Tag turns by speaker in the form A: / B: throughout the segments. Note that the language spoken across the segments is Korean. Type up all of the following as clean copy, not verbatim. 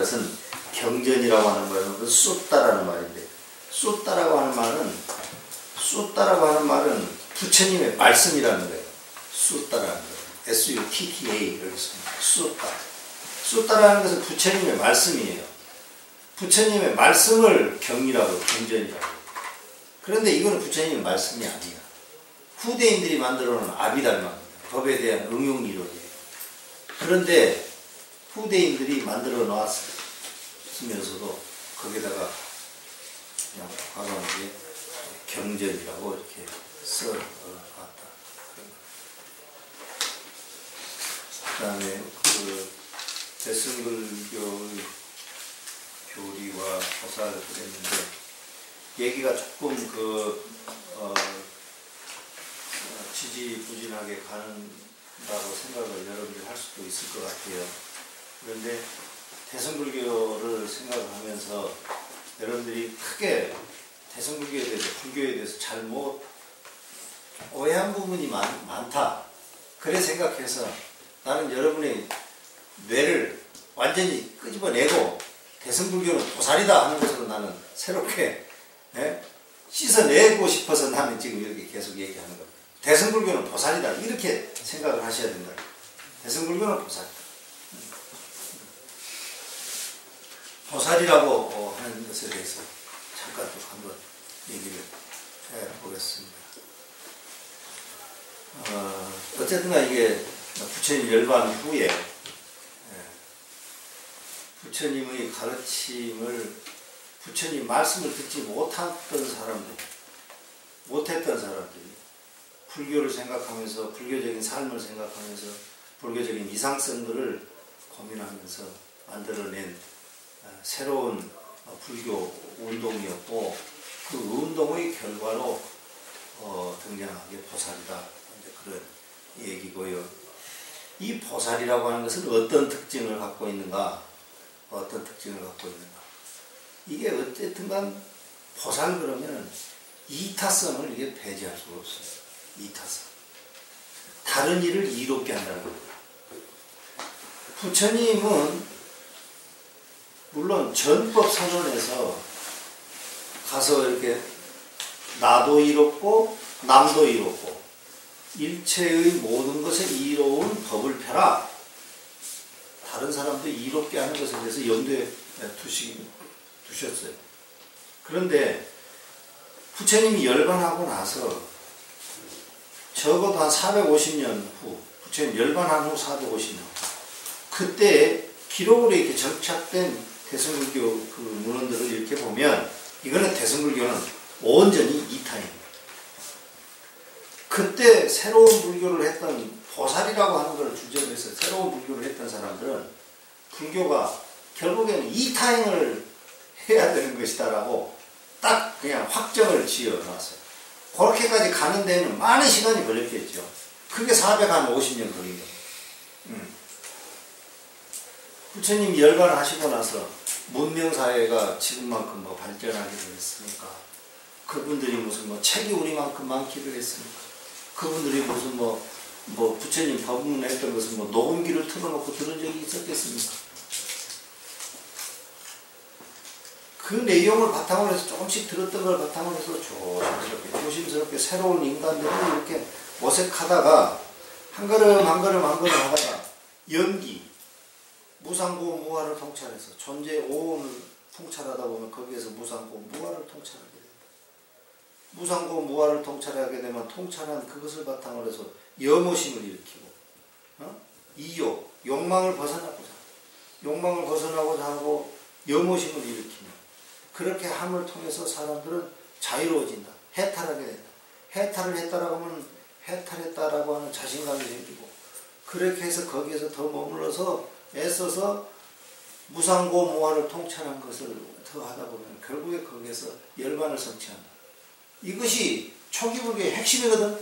A: 것은 경전이라고 하는 말은 쏟다라는 말인데, 쏟다라고 하는 말은 부처님의 말씀이라는 거예요. 쏟다라는 거예요. S-U-T-T-A 이렇게 씁니다. 쏟다. 쏟다라는 것은 부처님의 말씀이에요. 부처님의 말씀을 경이라고, 경전이라고. 그런데 이거는 부처님의 말씀이 아니야. 후대인들이 만들어놓은 아비달마입니다. 법에 대한 응용 이론이에요. 그런데 후대인들이 만들어 놨으면서도 거기다가 그냥 과감하게 경전이라고 이렇게 써놨다. 그 다음에 그 대승불교의 교리와 보살을 그랬는데, 얘기가 조금 지지부진하게 가는다고 생각을 여러분들이 할 수도 있을 것 같아요. 그런데 대승불교를 생각하면서 여러분들이 크게 대승불교에 대해서, 불교에 대해서 잘못 오해한 부분이 많다. 그래 생각해서 나는 여러분의 뇌를 완전히 끄집어내고 대승불교는 보살이다 하는 것으로 나는 새롭게 씻어내고 싶어서 나는 지금 이렇게 계속 얘기하는 겁니다. 대승불교는 보살이다. 이렇게 생각을 하셔야 된다. 대승불교는 보살이다. 보살이라고 하는 것에 대해서 잠깐 또 한번 얘기를 해보겠습니다. 어쨌든가 이게 부처님 열반 후에 부처님의 가르침을, 부처님 말씀을 듣지 못했던 사람들이 불교를 생각하면서, 불교적인 삶을 생각하면서, 불교적인 이상성들을 고민하면서 만들어낸 새로운 불교 운동이었고, 그 운동의 결과로 등장하게 보살이다. 그런 얘기고요. 이 보살이라고 하는 것은 어떤 특징을 갖고 있는가? 이게 어쨌든 간 보살 그러면 이타성을 이게 배제할 수가 없어요. 이타성. 다른 일을 이롭게 한다는 거예요. 부처님은 물론 전법 선언에서 가서 이렇게 나도 이롭고 남도 이롭고 일체의 모든 것에 이로운 법을 펴라. 다른 사람도 이롭게 하는 것에 대해서 염두에 두셨어요. 그런데 부처님이 열반하고 나서 적어도 한 450년 후, 부처님 열반한 후 450년, 그때 기록으로 이렇게 정착된 대승불교 그 문헌들을 이렇게 보면, 이거는 대승불교는 온전히 이타입니다. 그때 새로운 불교를 했던, 보살이라고 하는 걸 주제로 해서 새로운 불교를 했던 사람들은 불교가 결국에는 이타행을 해야 되는 것이다라고 딱 그냥 확정을 지어 놨어요. 그렇게까지 가는 데는 많은 시간이 걸렸겠죠. 그게 450년 걸린 거예요. 부처님 열반을 하시고 나서 문명사회가 지금만큼 뭐 발전하기도 했으니까, 그분들이 무슨 책이 우리만큼 많기도 했으니까, 그분들이 무슨 부처님 법문 했던 것은 녹음기를 틀어놓고 들은 적이 있었겠습니까? 그 내용을 바탕으로 해서 조금씩 들었던 걸 바탕으로 해서 조심스럽게 새로운 인간들을 이렇게 모색하다가 한 걸음 하다가 연기, 무상고 무아를 통찰해서 존재 오온을 통찰하다 보면 거기에서 무상고 무아를 통찰하게 됩니다. 무상고 무아를 통찰하게 되면 통찰한 그것을 바탕으로 해서 염오심을 일으키고, 이욕, 욕망을 벗어나고자 하고 염오심을 일으키는, 그렇게 함을 통해서 사람들은 자유로워진다. 해탈하게 된다. 해탈을 했다라고 하면 해탈했다라고 하는 자신감이 생기고, 그렇게 해서 거기에서 더 머물러서 애써서 무상고 무아를 통찰한 것을 더 하다 보면 결국에 거기에서 열반을 성취한다. 이것이 초기 불교의 핵심이거든.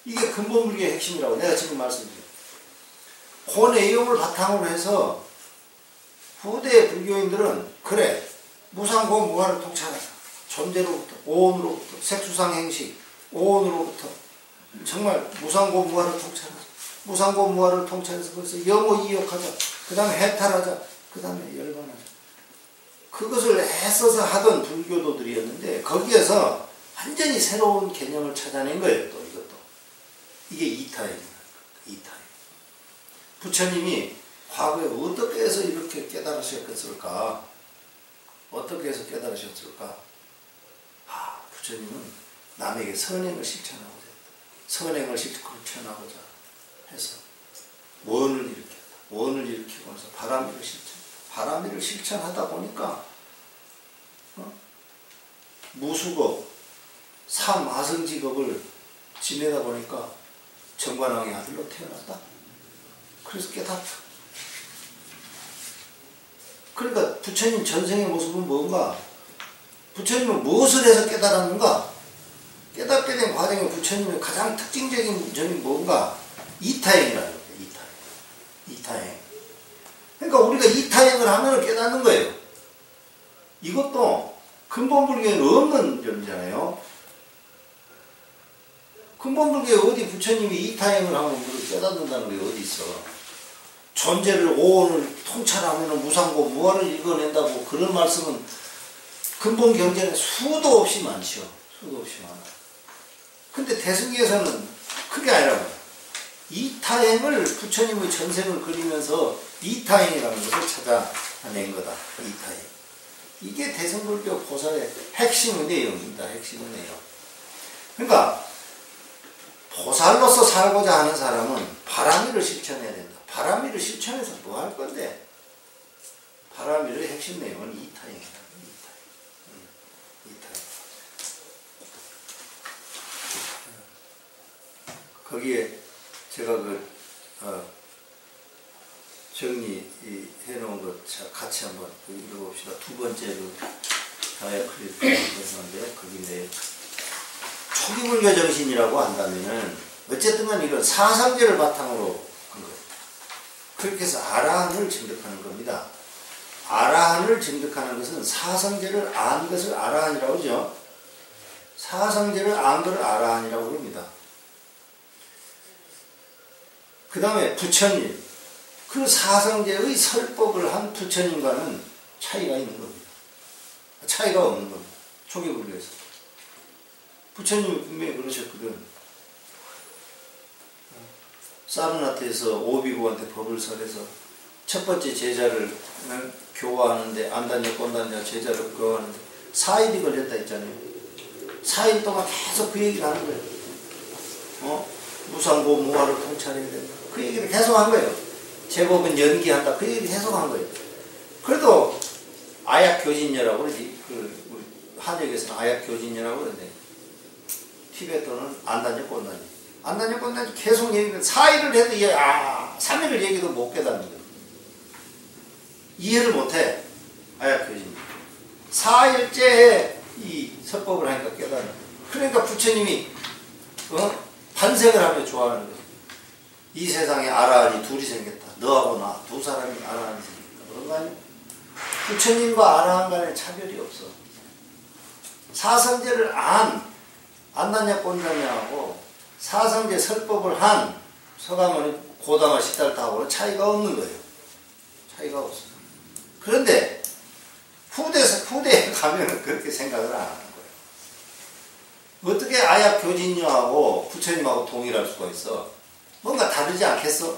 A: 이게 근본 불교의 핵심이라고 내가 지금 말씀드려요. 그 내용을 바탕으로 해서 후대 불교인들은 그래, 무상고 무아를 통찰하자. 존재로부터, 오온으로부터, 색수상 행식, 오온으로부터 정말 무상고 무아를 통찰하자. 무상고 무아를 통찰해서 거기서 염오 이욕하자. 그 다음에 해탈하자. 그 다음에 열반하자. 그것을 애써서 하던 불교도들이었는데 거기에서 완전히 새로운 개념을 찾아낸 거예요. 또 이것도. 이게 이타예입니다. 이타예. 부처님이 과거에 어떻게 해서 이렇게 깨달으셨을까? 어떻게 해서 깨달으셨을까? 아, 부처님은 남에게 선행을 실천하고자 했다. 선행을 실천하고자 해서 원을 일으켰다. 원을 일으키고 나서 바람일을 실천. 바람일을 실천하다 보니까 무수겁, 삼아승직업을 지내다 보니까 정관왕의 아들로 태어났다. 그래서 깨닫다. 그러니까 부처님 전생의 모습은 뭔가? 부처님은 무엇을 해서 깨달았는가? 깨닫게 된 과정에 부처님의 가장 특징적인 점이 뭔가? 이타행이라는 거예요. 이타행. 이타행. 그러니까 우리가 이타행을 하면 깨닫는 거예요. 이것도 근본불교에는 없는 점이잖아요. 근본불교에 어디 부처님이 이타행을 하면 깨닫는다는 게 어디 있어. 존재를 오온을 통찰하면 무상고 무아를 읽어낸다고 그런 말씀은 근본 경전에 수도 없이 많죠. 수도 없이 많아. 근데 대승기에서는 그게 아니라고. 이타행을 부처님의 전생을 그리면서 이타행이라는 것을 찾아낸 거다. 이타행. 이게 대승불교 보살의 핵심의 내용입니다. 핵심의 내용. 그러니까 보살로서 살고자 하는 사람은 바람일을 실천해야 된다. 바람일을 실천해서 뭐 할 건데? 바람일의 핵심 내용은 이타행이다. 이타행. 거기에 제가 정리해 놓은 것 같이 한번 읽어봅시다. 두 번째 다이어크리트인데요. 거기인데 초기불교 정신이라고 한다면은 어쨌든 간 이건 사상제를 바탕으로 한 거예요. 그렇게 해서 아라한을 증득하는 겁니다. 아라한을 증득하는 것은 사상제를 안 것을 아라한이라고 그러죠. 사상제를 안 것을 아라한이라고 합니다. 그 다음에 부처님, 그 사상제의 설법을 한 부처님과는 차이가 있는 겁니다. 차이가 없는 겁니다. 초기불교에서. 부처님이 분명히 그러셨거든. 사르나트에서 오비고한테 법을 설해서 첫 번째 제자를 교화하는데 안단자 꼰단자 제자를 교화하는데 4일이 걸렸다 했잖아요. 4일 동안 계속 그 얘기를 하는 거예요. 무상고 무아를 통찰해야 된다. 그 얘기를 계속 한 거예요. 제법은 연기한다. 그 얘기를 계속 한 거예요. 그래도 아약교진녀라고 그러지. 우리 한역에서는 아약교진녀라고 그러는데 티베트는 안단자 꼰단자. 안단자 꼰단자 계속 얘기를 4일을 해도 3일을 얘기도 못 깨닫는 거예요. 이해를 못해. 아약교진녀. 4일째에 이 설법을 하니까 깨닫는 거예요. 그러니까 부처님이 반색을 하며 좋아하는 거죠. 이 세상에 아라한이 둘이 생겼다. 너하고 나 두 사람이 아라한이 생겼다. 그런 거 아니야? 부처님과 아라한 간에 차별이 없어. 사상제를 안다냐 꼰다냐하고 사상제 설법을 한 서가모니 고다마 시달타하고는 차이가 없는 거예요. 차이가 없어. 그런데 후대에 가면은 그렇게 생각을 안 하는 거예요. 어떻게 아약 교진녀하고 부처님하고 동일할 수가 있어? 뭔가 다르지 않겠어?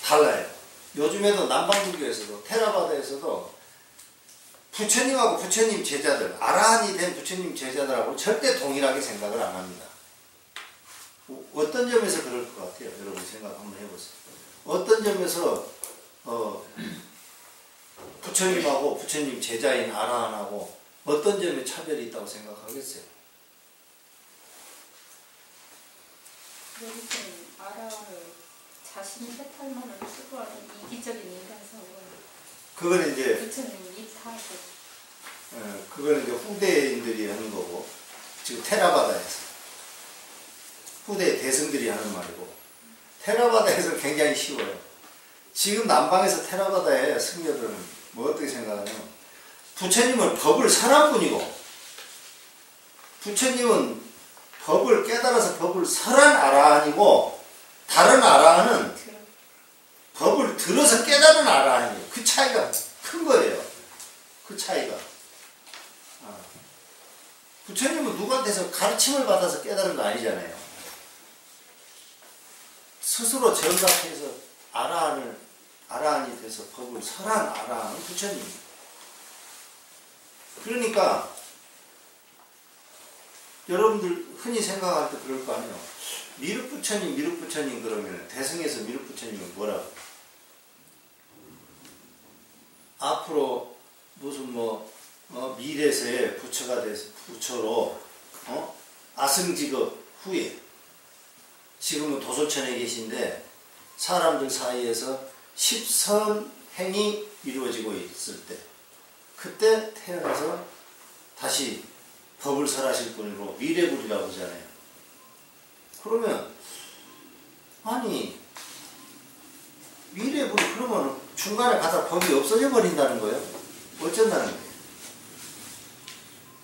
A: 달라요. 요즘에도 남방불교에서도 테라바다에서도 부처님하고 부처님 제자들, 아라한이 된 부처님 제자들하고 절대 동일하게 생각을 안 합니다. 어떤 점에서 그럴 것 같아요? 여러분 생각 한번 해보세요. 어떤 점에서 부처님하고 부처님 제자인 아라한하고 어떤 점에 차별이 있다고 생각하겠어요?
B: 여기서는 아라한을 자신의 해탈만을 추구하는 이기적인 인간성으로
A: 그거는 이제
B: 부처님 이타하고
A: 그거는 이제 후대인들이 하는 거고 지금 테라바다에서 후대 대승들이 하는 말이고 테라바다에서 굉장히 쉬워요. 지금 남방에서 테라바다의 승려들은 뭐 어떻게 생각하냐면 부처님은 법을 설한 분이고 부처님은 법을 깨달아서 법을 설한 아라한이고 다른 아라한은 법을 들어서 깨달은 아라한이에요. 그 차이가 큰 거예요. 차이가. 부처님은 누구한테서 가르침을 받아서 깨달은 거 아니잖아요. 스스로 정답해서 아라한이 돼서 법을 설한 아라한은 부처님입니다. 그러니까 여러분들 흔히 생각할 때 그럴 거 아니에요. 미륵부처님 그러면 대승에서 미륵부처님은 뭐라고? 앞으로 무슨 미래세의 부처가 돼서 부처로 아승직업 후에 지금은 도솔천에 계신데 사람들 사이에서 십선행이 이루어지고 있을 때 그때 태어나서 다시 법을 설하실 분으로 미래불이라고 하잖아요. 그러면 아니 미래불 그러면 중간에 가다 법이 없어져 버린다는 거예요? 어쩐다는 거예요?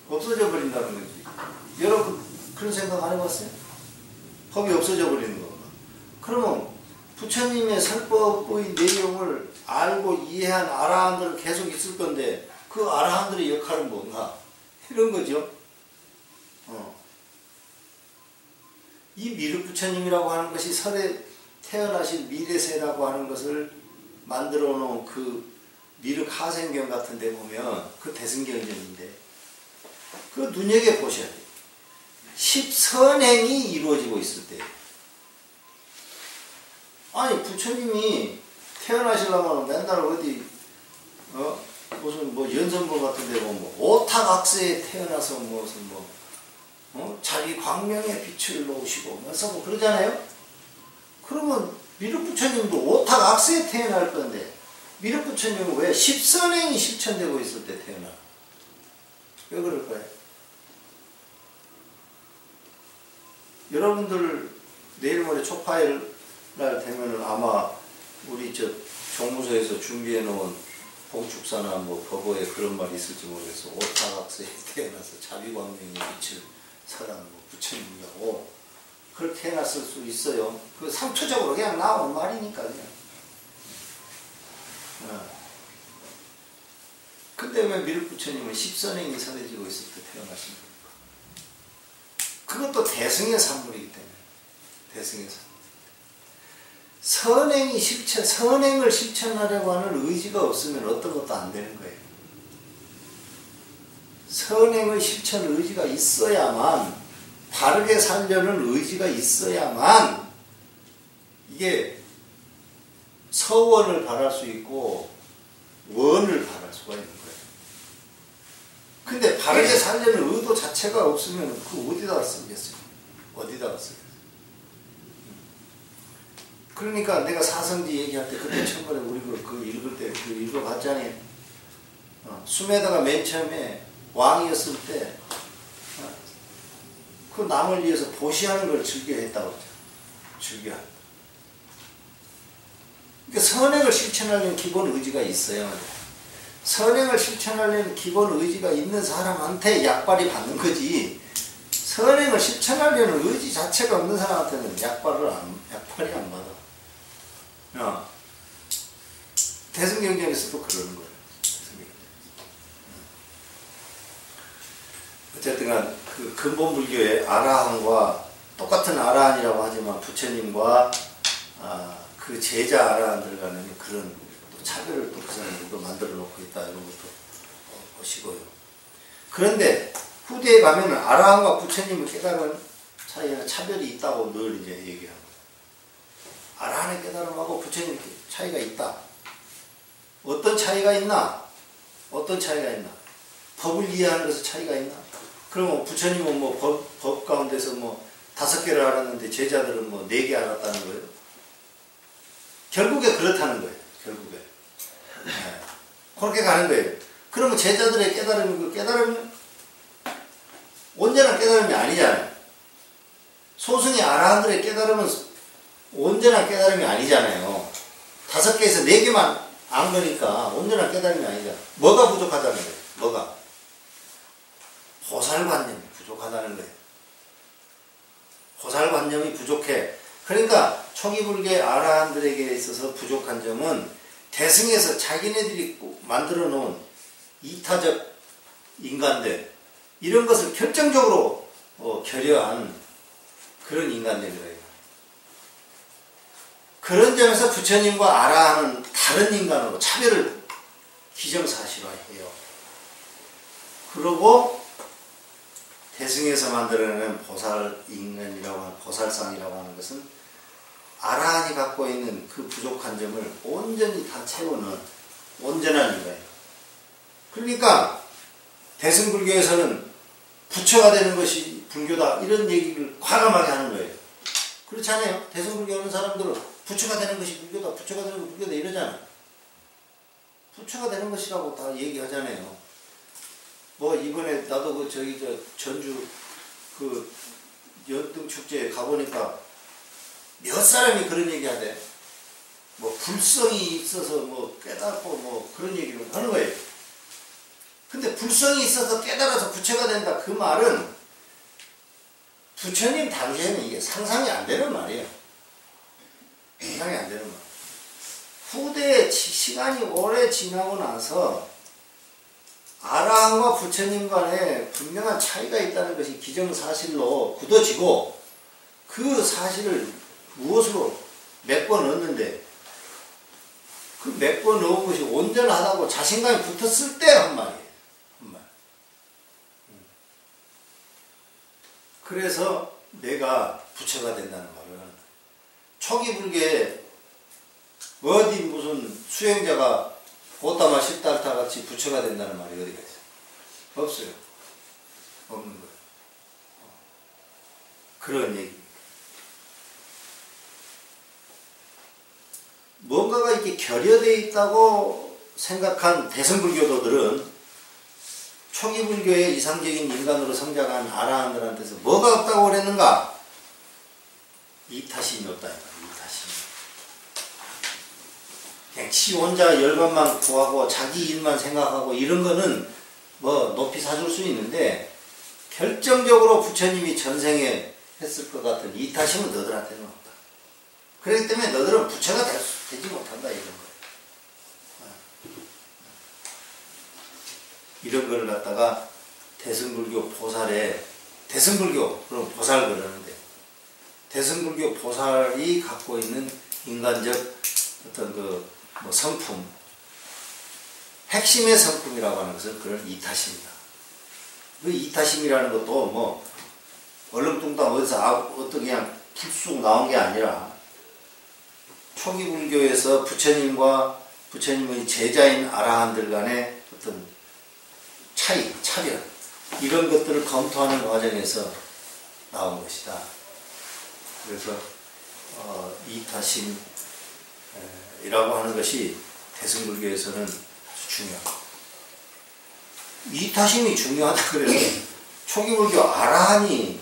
A: 없어져 버린다는 거지. 여러분 그런 생각 안 해봤어요? 법이 없어져 버리는 건가? 그러면 부처님의 설법의 내용을 알고 이해한 아라한들은 계속 있을 건데 그 아라한들의 역할은 뭔가? 이런 거죠. 이 미륵부처님이라고 하는 것이 설에 태어나신 미래세라고 하는 것을 만들어 놓은 그 미륵하생경 같은 데 보면 그 대승경전인데 그 눈여겨보셔야 돼요. 십선행이 이루어지고 있을 때 아니 부처님이 태어나시려면 맨날 어디 무슨 연선본 같은 데 보면 오탁악세에 태어나서 무슨 자기 광명의 빛을 놓으시고 그러잖아요. 그러면 미륵부처님도 오탁악세에 태어날 건데 미륵부처님은 왜 십선행이 실천되고 있을 때 태어나? 왜 그럴까요? 여러분들 내일 모레 초파일 날 되면은 아마 우리 종무소에서 준비해 놓은 봉축사나 법어에 그런 말이 있을지 모르겠어. 오타각세에 태어나서 자비광명의 빛을 설한 부처님이라고 그렇게 해놨을 수 있어요. 그 상투적으로 그냥 나온 말이니까 그냥. 근데 왜 미륵부처님은 십선행이 설해지고 있을 때 태어나신 겁니까? 그것도 대승의 산물이기 때문에. 대승의 산물. 선행을 실천하려고 하는 의지가 없으면 어떤 것도 안 되는 거예요. 선행의 실천 의지가 있어야만, 바르게 살려는 의지가 있어야만 이게 서원을 바랄 수 있고 원을 바랄 수가 있는 거예요. 근데 바르게 살려는 의도 자체가 없으면 그 어디다가 쓰겠어요? 어디다가 쓰겠어요? 그러니까 내가 사성지 얘기할 때 그때 처음에 우리 그 읽을 때 그 읽어봤잖아요. 수메다가 맨 처음에 왕이었을 때 그 남을 위해서 보시하는 걸 즐겨했다고 그러죠. 즐겨하는. 그러니까 선행을 실천하려는 기본 의지가 있어요. 선행을 실천하려는 기본 의지가 있는 사람한테 약발이 받는 거지, 선행을 실천하려는 의지 자체가 없는 사람한테는 약발이 안 받아. 대승경전에서도 그러는 거예요. 어쨌든 그 근본불교의 아라한과 똑같은 아라한이라고 하지만 부처님과 그 제자 아라한들 간에는 그런 또 차별을 또 그 사람들도 만들어 놓고 있다, 이런 것도 보시고요. 그런데 후대에 가면은 아라한과 부처님을 깨달은 차이에는 차별이 있다고 늘 이제 얘기하고, 아라한의 깨달음하고 부처님의 차이가 있다. 어떤 차이가 있나? 어떤 차이가 있나? 법을 이해하는 것에 차이가 있나? 그러면 부처님은 법 가운데서 5개를 알았는데 제자들은 4개 알았다는 거예요. 결국에 그렇다는 거예요. 결국에. 네. 그렇게 가는 거예요. 그러면 제자들의 깨달음이, 그 깨달음이 온전한 깨달음이 아니잖아요. 소승의 아라한들의 깨달음은 온전한 깨달음이 아니잖아요. 5개에서 4개만 안 거니까 온전한 깨달음이 아니잖아요. 뭐가 부족하다는 거예요? 뭐가? 호살관념이 부족하다는 거예요. 호살관념이 부족해. 그러니까 초기불교의 아라한들에게 있어서 부족한 점은 대승에서 자기네들이 만들어 놓은 이타적 인간들 이런 것을 결정적으로 결여한 그런 인간들이에요. 그런 점에서 부처님과 아라한은 다른 인간으로 차별을 기정사실화해요. 그리고 대승에서 만들어내는 보살인간이라고 하는 보살상이라고 하는 것은 아라한이 갖고 있는 그 부족한 점을 온전히 다 채우는 온전한 인간이에요. 그러니까 대승불교에서는 부처가 되는 것이 불교다 이런 얘기를 과감하게 하는 거예요. 그렇지 않아요? 대승불교 하는 사람들은 부처가 되는 것이 불교다, 부처가 되는 것이 불교다 이러잖아요. 부처가 되는 것이라고 다 얘기하잖아요. 뭐 이번에 나도 전주 그 연등축제에 가보니까 몇 사람이 그런 얘기 하대. 뭐 불성이 있어서 뭐 깨닫고 뭐 그런 얘기를 하는 거예요. 근데 불성이 있어서 깨달아서 부처가 된다 그 말은 부처님 당시에는 이게 상상이 안 되는 말이에요. 상상이 안 되는 말. 후대에 시간이 오래 지나고 나서 아라한과 부처님 간에 분명한 차이가 있다는 것이 기정사실로 굳어지고 그 사실을 무엇으로 메꿔 넣었는데 그 메꿔 넣은 것이 온전하다고 자신감이 붙었을 때 한 말이에요. 한 말. 그래서 내가 부처가 된다는 말을 초기 불교에 어디 무슨 수행자가 고타마 십달타 같이 부처가 된다는 말이 어디가 있어요? 없어요. 없는 거예요. 그런 얘기. 뭔가가 이렇게 결여되어 있다고 생각한 대승불교도들은 초기 불교의 이상적인 인간으로 성장한 아라한들한테서 뭐가 없다고 그랬는가? 이타심이 없다. 이타심. 그냥 지 혼자 열반만 구하고 자기 일만 생각하고 이런 거는 뭐 높이 사줄 수 있는데 결정적으로 부처님이 전생에 했을 것 같은 이타심은 너들한테는 없다. 그렇기 때문에 너들은 부처가 되지 못한다 이런 거예요. 이런 걸 갖다가 대승불교 보살에 대승불교 그럼 보살 그러는데 대승불교 보살이 갖고 있는 인간적 어떤 그 뭐 성품 핵심의 성품이라고 하는 것은 그런 이타심이다. 그 이타심이라는 것도 뭐 얼렁뚱땅 어디서 어떻게 그냥 풀쑥 나온 게 아니라 초기 불교에서 부처님과 부처님의 제자인 아라한들 간의 어떤 차이, 차별 이런 것들을 검토하는 과정에서 나온 것이다. 그래서 이타심이라고 하는 것이 대승불교에서는 아주 중요하고 이타심이 중요하다 그래서 초기 불교 아라한이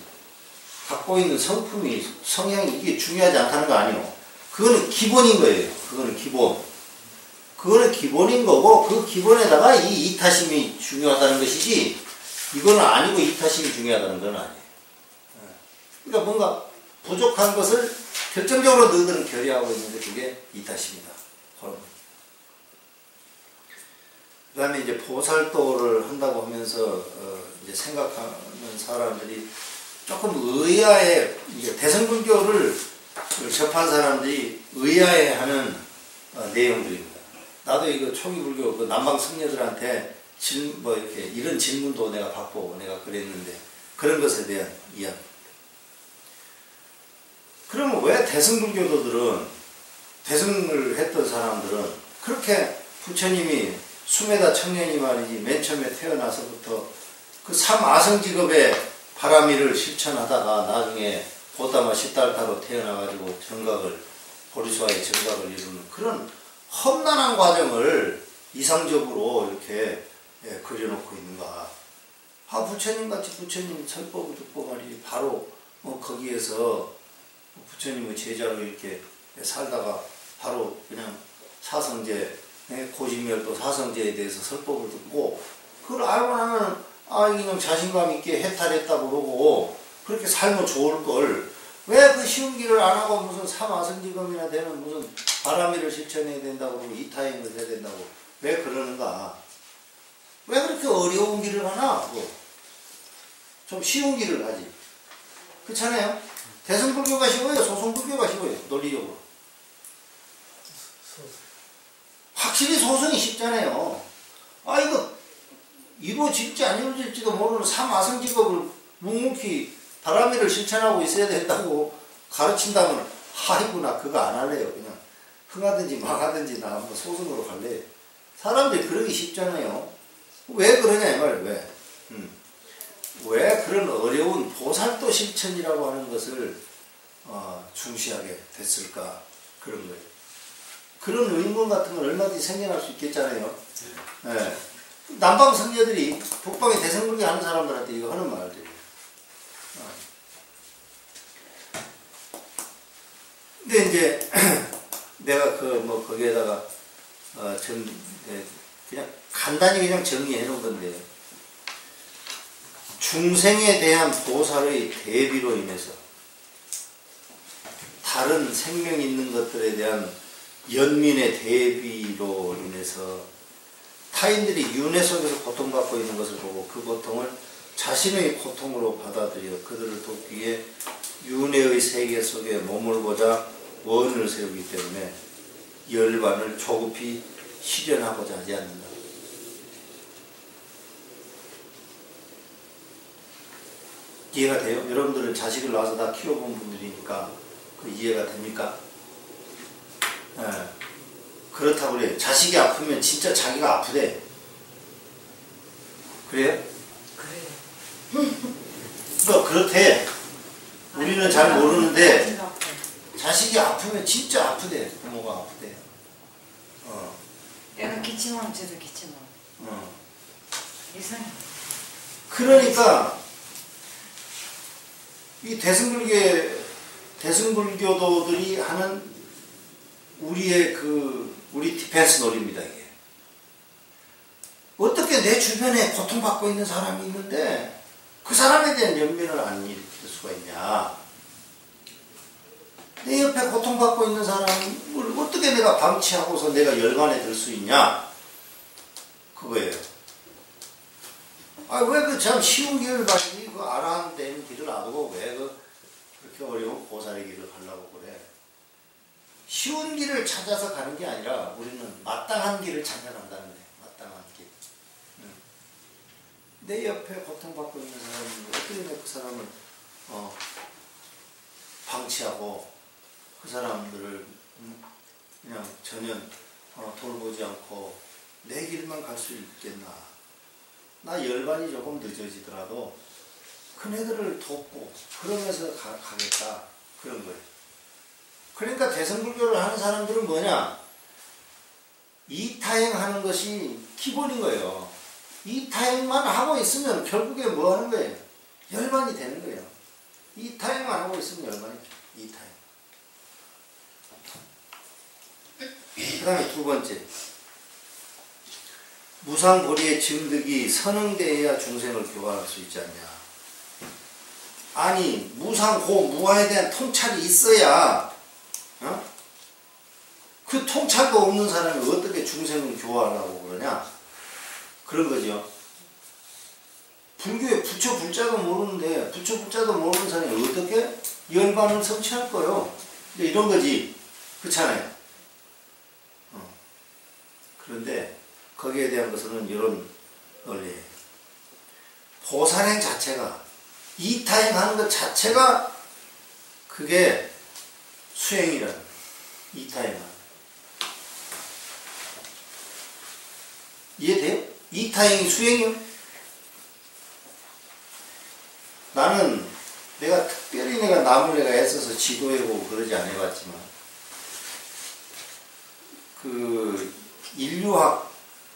A: 갖고 있는 성품이 성향이 이게 중요하지 않다는 거 아니에요. 그거는 기본인 거예요. 그거는 기본. 그거는 기본인 거고 그 기본에다가 이 이타심이 중요하다는 것이지 이거는 아니고 이타심이 중요하다는 건 아니에요. 그러니까 뭔가 부족한 것을 결정적으로 너희들은 결여하고 있는데 그게 이타심이다. 그 다음에 이제 보살도를 한다고 하면서 이제 생각하는 사람들이 조금 의아해, 대승불교를 접한 사람들이 의아해하는 내용들입니다. 나도 이거 초기불교 그 남방 승려들한테 뭐 이렇게 이런 질문도 내가 받고 내가 그랬는데 그런 것에 대한 이야기. 그러면 왜 대승불교도들은 대승을 했던 사람들은 그렇게 부처님이 수메다 청년이 말이지 맨 처음에 태어나서부터 그 삼아성직업의 바라미를 실천하다가 나중에 고타마 십달타로 태어나가지고 정각을 보리수와의 정각을 이루는 그런 험난한 과정을 이상적으로 이렇게 그려놓고 있는가. 부처님같이 부처님 설법을 듣고 말이지 바로 거기에서 부처님의 제자로 이렇게 살다가 바로 그냥 사성제 고진멸도 사성제에 대해서 설법을 듣고 그걸 알고 나면 그냥 자신감 있게 해탈했다고 그러고 그렇게 살면 좋을 걸 왜 그 쉬운 길을 안 하고 무슨 삼아성지검이나 되는 무슨 바람이를 실천해야 된다고 그러고 이타임을 해야 된다고 왜 그러는가. 그걸 알고 나면 그냥 자신감 있게 해탈했다고 그러고 그렇게 살면 좋을 걸 왜 그 쉬운 길을 안 하고 무슨 바람이를 실천해야 되는 무슨 바람이를 실천해야 된다고 왜 그러는가. 그걸 알고 나면 그냥 자신감 있게 해탈했다고 그러고 이타임을 해야 된다고 왜 그러는가. 왜 그렇게 어려운 길을 가나? 뭐. 좀 쉬운 길을 가지. 그렇잖아요? 대승불교가 쉬워요? 소승불교가 쉬워요? 논리적으로. 확실히 소승이 쉽잖아요. 아, 이거 이루어질지 안 이루어질지도 모르는 삼아성직업을 묵묵히 바람이를 실천하고 있어야 된다고 가르친다면, 아이고, 나 그거 안 할래요. 그냥 흥하든지 망하든지 나 한번 소승으로 갈래요. 사람들이 그러기 쉽잖아요. 왜 그러냐, 이 말이에요. 왜? 왜 그런 어려운 보살도 실천이라고 하는 것을 중시하게 됐을까? 그런 거예요. 그런 의문 같은 건 얼마든지 생겨날 수 있겠잖아요. 네. 남방 선녀들이 북방에 대승불교 하는 사람들한테 이거 하는 말들이에요. 근데 이제 내가 거기에다가 그냥 간단히 그냥 정리해 놓은 건데, 중생에 대한 보살의 대비로 인해서 다른 생명 있는 것들에 대한 연민의 대비로 인해서 타인들이 윤회 속에서 고통받고 있는 것을 보고 그 고통을 자신의 고통으로 받아들여 그들을 돕기 위해 윤회의 세계 속에 머물고자 원을 세우기 때문에 열반을 조급히 실현하고자 하지 않는다. 이해가 돼요? 여러분들은 자식을 낳아서 다 키워본 분들이니까 그 이해가 됩니까? 네. 그렇다고 그래요. 자식이 아프면 진짜 자기가 아프대. 그래요?
C: 그래요.
A: 그러니까 그렇대. 우리는 잘 모르는데 자식이 아프면 진짜 아프대. 부모가 아프대.
C: 내가 기침하면 저도 기침하고. 이상해.
A: 그러니까 이 대승불교도들이 하는 우리 디펜스 놀이입니다, 이게. 어떻게 내 주변에 고통받고 있는 사람이 있는데 그 사람에 대한 연민을 안 일으킬 수가 있냐. 내 옆에 고통받고 있는 사람을 어떻게 내가 방치하고서 내가 열반에 들 수 있냐. 그거예요. 아, 왜 그 참 쉬운 길을 가지, 그 아라한 되는 길을 안 하고 왜 그렇게 어려운 보살의 길을 가려고 그래. 쉬운 길을 찾아서 가는 게 아니라 우리는 마땅한 길을 찾아간다는 거예요. 마땅한 길. 내 옆에 고통받고 있는 사람은 어떻게 내 그 사람을 방치하고 그 사람들을 그냥 전혀 돌보지 않고 내 길만 갈 수 있겠나. 나 열반이 조금 늦어지더라도 그네들을 돕고 그러면서 가겠다. 그런 거예요. 그러니까 대승불교를 하는 사람들은 뭐냐? 이타행하는 것이 기본인 거예요. 이타행만 하고 있으면 결국에 뭐 하는 거예요? 열반이 되는 거예요. 이타행만 하고 있으면 열반이 돼요. 이타행. 그 다음에 두 번째. 무상보리의 증득이 선응되어야 중생을 교화할 수 있지 않냐. 아니, 무상고, 무아에 대한 통찰이 있어야, 그 통찰도 없는 사람이 어떻게 중생을 교화하려고 그러냐? 그런 거죠. 불교에 부처 불자도 모르는데, 부처 불자도 모르는 사람이 어떻게 열반을 성취할 거요? 이런 거지. 그렇잖아요. 그런데, 거기에 대한 것은 이런 논리예요. 보살행 자체가, 이타행하는 것 자체가 그게 수행이라는 거예요. 이타행하는. 이해돼요? 이타행이 수행이요? 나는 특별히 내가 남을 내가 애써서 지도해보고 그러지 않아봤지만 그 인류학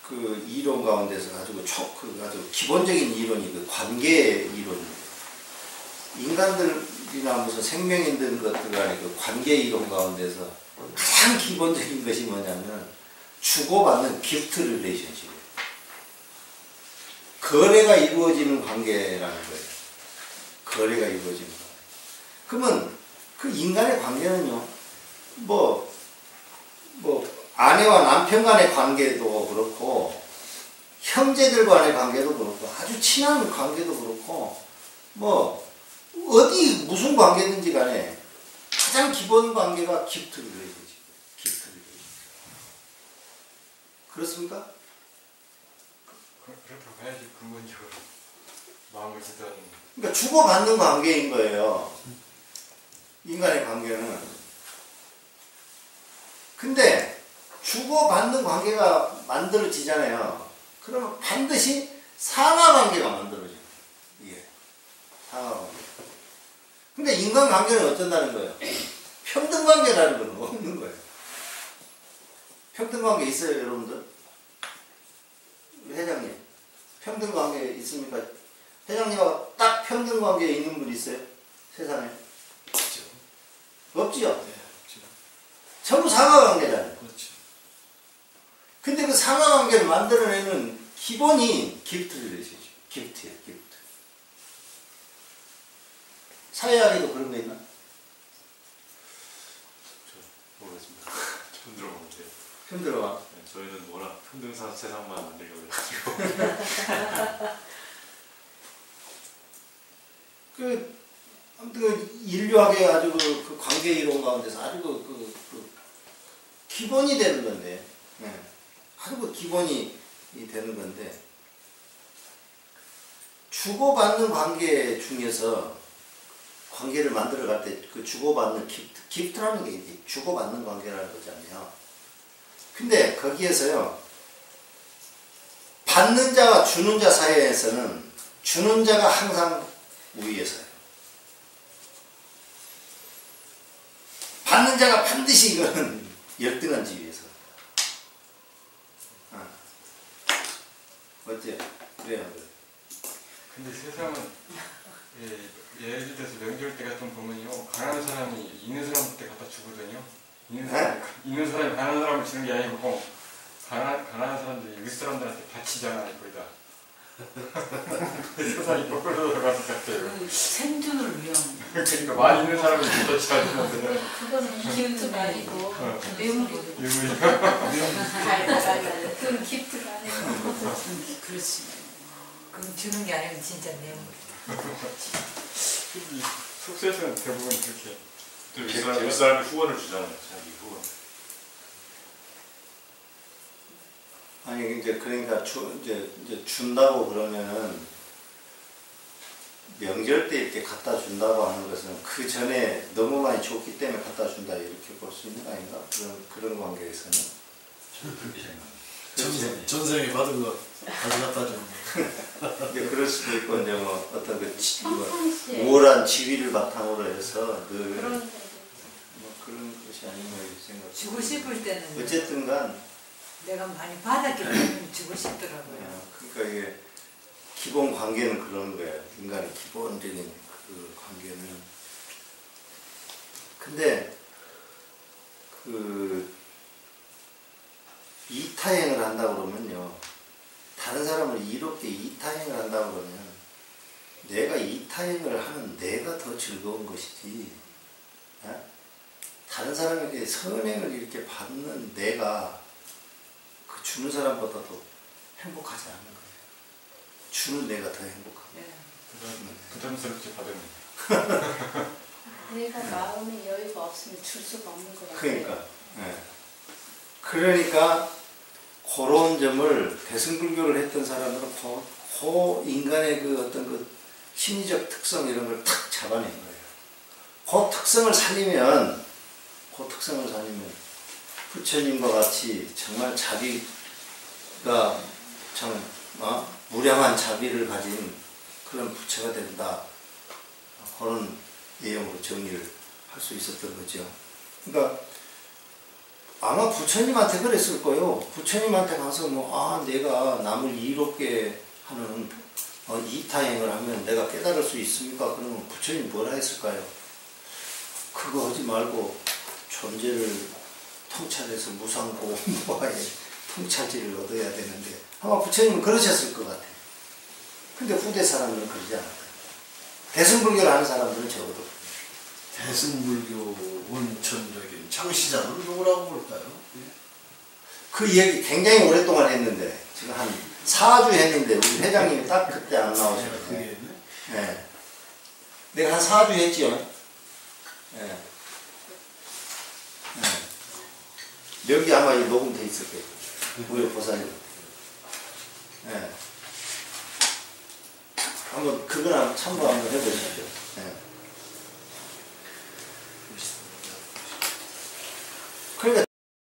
A: 그 이론 가운데서 가지고 아주 기본적인 이론이 그 관계 이론입니다. 인간들이나 무슨 생명 있는 것들 간의 그 관계 이론 가운데서 가장 기본적인 것이 뭐냐면 주고받는 기프트 릴레이션십이에요. 거래가 이루어지는 관계라는 거예요. 거래가 이루어지는 거예요. 그러면 그 인간의 관계는요, 아내와 남편 간의 관계도 그렇고, 형제들 간의 관계도 그렇고 아주 친한 관계도 그렇고 뭐 어디 무슨 관계든지 간에 가장 기본 관계가 기프트 릴레이션십. 기프트 릴레이션십. 그렇습니까?
D: 그렇다고 해야지 근본적으로 마음을 쓰다는.
A: 그러니까 주고받는 관계인 거예요. 인간의 관계는. 근데 주고받는 관계가 만들어지잖아요. 그러면 반드시 상하관계가 만들어져요. 이게 상하관계. 근데 인간관계는 어쩐다는 거예요? 평등관계라는 건 없는 거예요. 평등관계 있어요, 여러분들? 회장님, 평등관계 있습니까? 회장님하고 딱 평등관계에 있는 분 있어요? 세상에?
E: 없죠.
A: 없지요?
E: 네, 없죠.
A: 전부 상하관계잖아요.
E: 그렇죠.
A: 근데 그 상하관계를 만들어내는 기본이 기프트 릴레이션십. 기프트예요, 기프트. 사회학에도 그런 거 있나?
F: 저 모르겠습니다. 처음 들어보는데.
A: 처음 들어봐.
F: 네, 저희는 워낙 평등사 세상만 만들려고 해가지고.
A: 아무튼 인류학의 아주 그 관계 이론 가운데서 아주 기본이 되는 건데, 네. 아주 그 기본이 되는 건데, 주고받는 관계 중에서 관계를 만들어갈 때 그 주고받는 기프트라는 게 이제 주고받는 관계라는 거잖아요. 근데 거기에서요, 받는 자와 주는 자 사이에서는 주는 자가 항상 우위에 서요. 받는 자가 반드시 이거는 열등한 지위에서. 어때요? 그래요.
D: 근데 세상은 예를 들어서 명절 때 같은 보면요, 가난한 사람이 있는 사람한테 갖다 주거든요. 있는 사람이 가난한 사람을 주는 게 아니고 가난한 사람들이 윗사람들한테 바치잖아요, 거의 다. 세상이 거꾸로 돌아가는 것 같아요.
C: 그 생존을 위한.
D: 그러니까 많이 있는 사람이 더 줘야 되는데.
B: 그거는 기프트가 아니고 뇌물이고. 그건 기프트가 아니고.
C: 그렇지. 그럼 주는 게 아니면 진짜 내물.
D: 숙소에서는 대부분 그렇게.
F: 윗사람이 후원을 주잖아요. 자기 후원.
A: 아니 이제 그러니까 이제 준다고 그러면은 명절 때 이렇게 갖다 준다고 하는 것은 그 전에 너무 많이 줬기 때문에 갖다 준다 이렇게 볼 수 있는 거 아닌가? 그런 관계에서는.
E: 저는 그렇게 생각합니다. 전생에 받은 거 다시 갖다 주는
A: 이제 그럴 수도 있고 이제 뭐 어떤
B: 평상시에
A: 우월한 지위를 바탕으로 해서 늘
B: 그런
A: 뭐 그런 것이 아닌가 이렇게 생각.
C: 주고 싶을 때는
A: 어쨌든간.
C: 내가 많이 받았기 때문에 주고 싶더라고요.
A: 그러니까 이게 기본 관계는 그런 거예요. 인간의 기본적인 그 관계는. 근데 그 이타행을 한다 그러면요, 다른 사람을 이롭게 이타행을 한다 그러면 내가 이타행을 하는 내가 더 즐거운 것이지, 다른 사람에게 선행을 이렇게 받는 내가 그 주는 사람보다도 행복하지 않은 거예요. 주는 내가 더 행복하고.
C: 네.
D: 부담스럽게 받으면.
B: 내가 마음의 여유가 없으면 줄 수가 없는 것 같아요.
A: 그러니까, 그러니까 그런 점을 대승불교를 했던 사람들은 그 인간의 그 어떤 그 심리적 특성 이런 걸 탁 잡아낸 거예요. 그 특성을 살리면 부처님과 같이 정말 자비가 참 무량한 자비를 가진 그런 부처가 된다. 그런 내용으로 정리를 할 수 있었던 거죠. 그러니까 아마 부처님한테 그랬을 거예요. 부처님한테 가서 내가 남을 이롭게 하는 이타행을 하면 내가 깨달을 수 있습니까? 그러면 부처님 뭐라 했을까요? 그거 하지 말고 존재를 통찰해서 무상고무와의 통찰지를 얻어야 되는데 아마 부처님은 그러셨을 것 같아요. 근데 후대 사람들은 그러지 않았어요. 대승불교를 하는 사람들은 적어도.
E: 대승불교 원천적인 창시자는 누구라고 볼까요?
A: 그 얘기 굉장히 오랫동안 했는데 지금 한 4주 했는데 우리 회장님이 딱 그때 안 나오셨어요.
E: 그게
A: 예. 내가 한 4주 했지요. 예. 예. 여기 아마 이 녹음돼 있을 거예요. 우리 보사님. 예. 한번 그거나 참고 한번 해보십시오. 예.